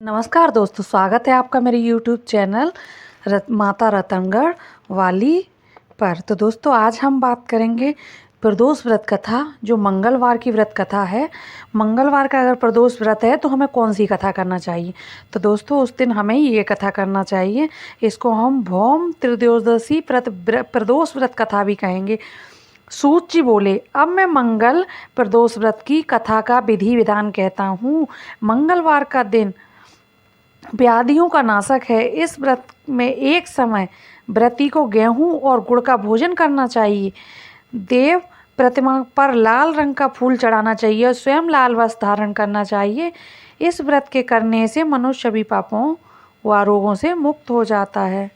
नमस्कार दोस्तों, स्वागत है आपका मेरे YouTube चैनल माता रतनगढ़ वाली पर। तो दोस्तों, आज हम बात करेंगे प्रदोष व्रत कथा, जो मंगलवार की व्रत कथा है। मंगलवार का अगर प्रदोष व्रत है तो हमें कौन सी कथा करना चाहिए। तो दोस्तों, उस दिन हमें ये कथा करना चाहिए। इसको हम भौम त्रियोदशी प्रदोष व्रत कथा भी कहेंगे। सूत जी बोले, अब मैं मंगल प्रदोष व्रत की कथा का विधि विधान कहता हूँ। मंगलवार का दिन व्याधियों का नाशक है। इस व्रत में एक समय व्रती को गेहूं और गुड़ का भोजन करना चाहिए। देव प्रतिमा पर लाल रंग का फूल चढ़ाना चाहिए और स्वयं लाल वस्त्र धारण करना चाहिए। इस व्रत के करने से मनुष्य सभी पापों व रोगों से मुक्त हो जाता है।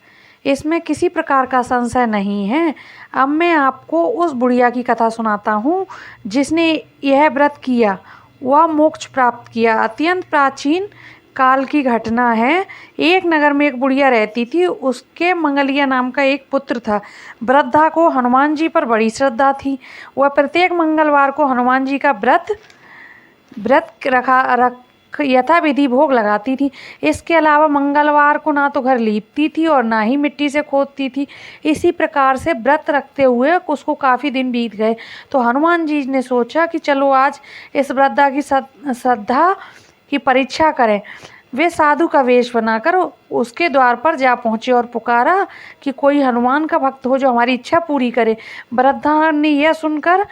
इसमें किसी प्रकार का संशय नहीं है। अब मैं आपको उस बुढ़िया की कथा सुनाता हूँ जिसने यह व्रत किया, वह मोक्ष प्राप्त किया। अत्यंत प्राचीन काल की घटना है। एक नगर में एक बुढ़िया रहती थी। उसके मंगलिया नाम का एक पुत्र था। वृद्धा को हनुमान जी पर बड़ी श्रद्धा थी। वह प्रत्येक मंगलवार को हनुमान जी का व्रत यथाविधि भोग लगाती थी। इसके अलावा मंगलवार को ना तो घर लीपती थी और ना ही मिट्टी से खोदती थी। इसी प्रकार से व्रत रखते हुए उसको काफ़ी दिन बीत गए। तो हनुमान जी ने सोचा कि चलो आज इस वृद्धा की श्रद्धा की परीक्षा करें। वे साधु का वेश बनाकर उसके द्वार पर जा पहुँचे और पुकारा कि कोई हनुमान का भक्त हो जो हमारी इच्छा पूरी करे। वृद्धा ने यह सुनकर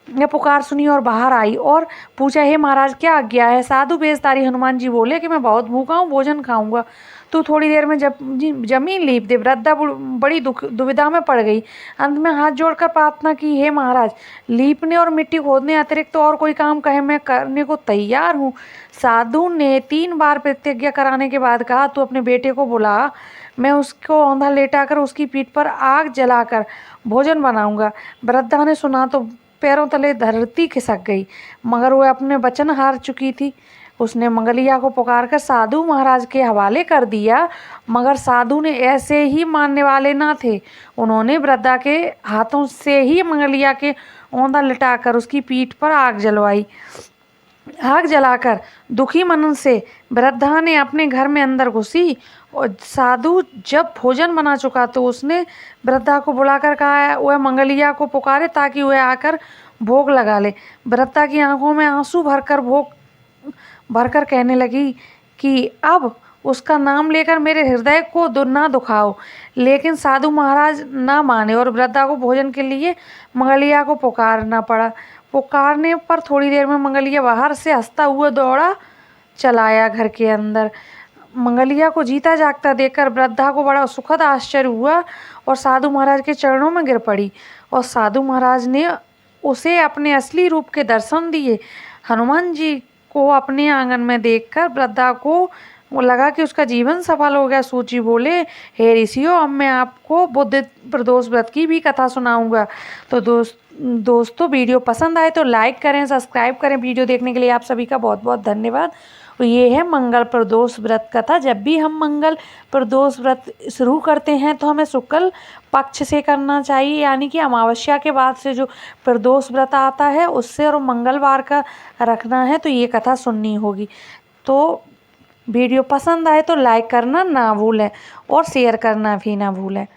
यह पुकार सुनी और बाहर आई और पूछा, हे महाराज, क्या आज्ञा है। साधु वेशधारी हनुमान जी बोले कि मैं बहुत भूखा हूँ, भोजन खाऊंगा, तू थोड़ी देर में जमीन लीप दे। वृद्धा बड़ी दुविधा में पड़ गई। अंत में हाथ जोड़कर प्रार्थना की, हे महाराज, लीपने और मिट्टी खोदने अतिरिक्त तो और कोई काम कहे मैं करने को तैयार हूँ। साधु ने 3 बार प्रतिज्ञा कराने के बाद कहा, तू अपने बेटे को बुला, मैं उसको औंधा लेटाकर उसकी पीठ पर आग जलाकर भोजन बनाऊंगा। वृद्धा ने सुना तो पैरों तले धरती खिसक गई, मगर वह अपने वचन हार चुकी थी। उसने मंगलिया को पुकारकर साधु महाराज के हवाले कर दिया, मगर साधु ने ऐसे ही मानने वाले ना थे। उन्होंने वृद्धा के हाथों से ही मंगलिया के औंधा लिटाकर उसकी पीठ पर आग जलवाई। आग जलाकर दुखी मन से वृद्धा ने अपने घर में अंदर घुसी और साधु जब भोजन बना चुका तो उसने वृद्धा को बुलाकर कहा वह मंगलिया को पुकारे ताकि वह आकर भोग लगा ले। वृद्धा की आंखों में आंसू भरकर कहने लगी कि अब उसका नाम लेकर मेरे हृदय को ना दुखाओ। लेकिन साधु महाराज ना माने और वृद्धा को भोजन के लिए मंगलिया को पुकारना पड़ा। पुकारने पर थोड़ी देर में मंगलिया बाहर से हंसता हुआ दौड़ा चलाया घर के अंदर। मंगलिया को जीता जागता देखकर वृद्धा को बड़ा सुखद आश्चर्य हुआ और साधु महाराज के चरणों में गिर पड़ी और साधु महाराज ने उसे अपने असली रूप के दर्शन दिए। हनुमान जी को अपने आंगन में देखकर वृद्धा को लगा कि उसका जीवन सफल हो गया। सूची बोले, हे ऋषियों, अब मैं आपको बुद्ध प्रदोष व्रत की भी कथा सुनाऊंगा। तो दोस्तों, वीडियो पसंद आए तो लाइक करें, सब्सक्राइब करें। वीडियो देखने के लिए आप सभी का बहुत बहुत धन्यवाद। और ये है मंगल प्रदोष व्रत कथा। जब भी हम मंगल प्रदोष व्रत शुरू करते हैं तो हमें शुक्ल पक्ष से करना चाहिए, यानी कि अमावस्या के बाद से जो प्रदोष व्रत आता है उससे, और मंगलवार का रखना है तो ये कथा सुननी होगी। तो वीडियो पसंद आए तो लाइक करना ना भूलें और शेयर करना भी ना भूलें।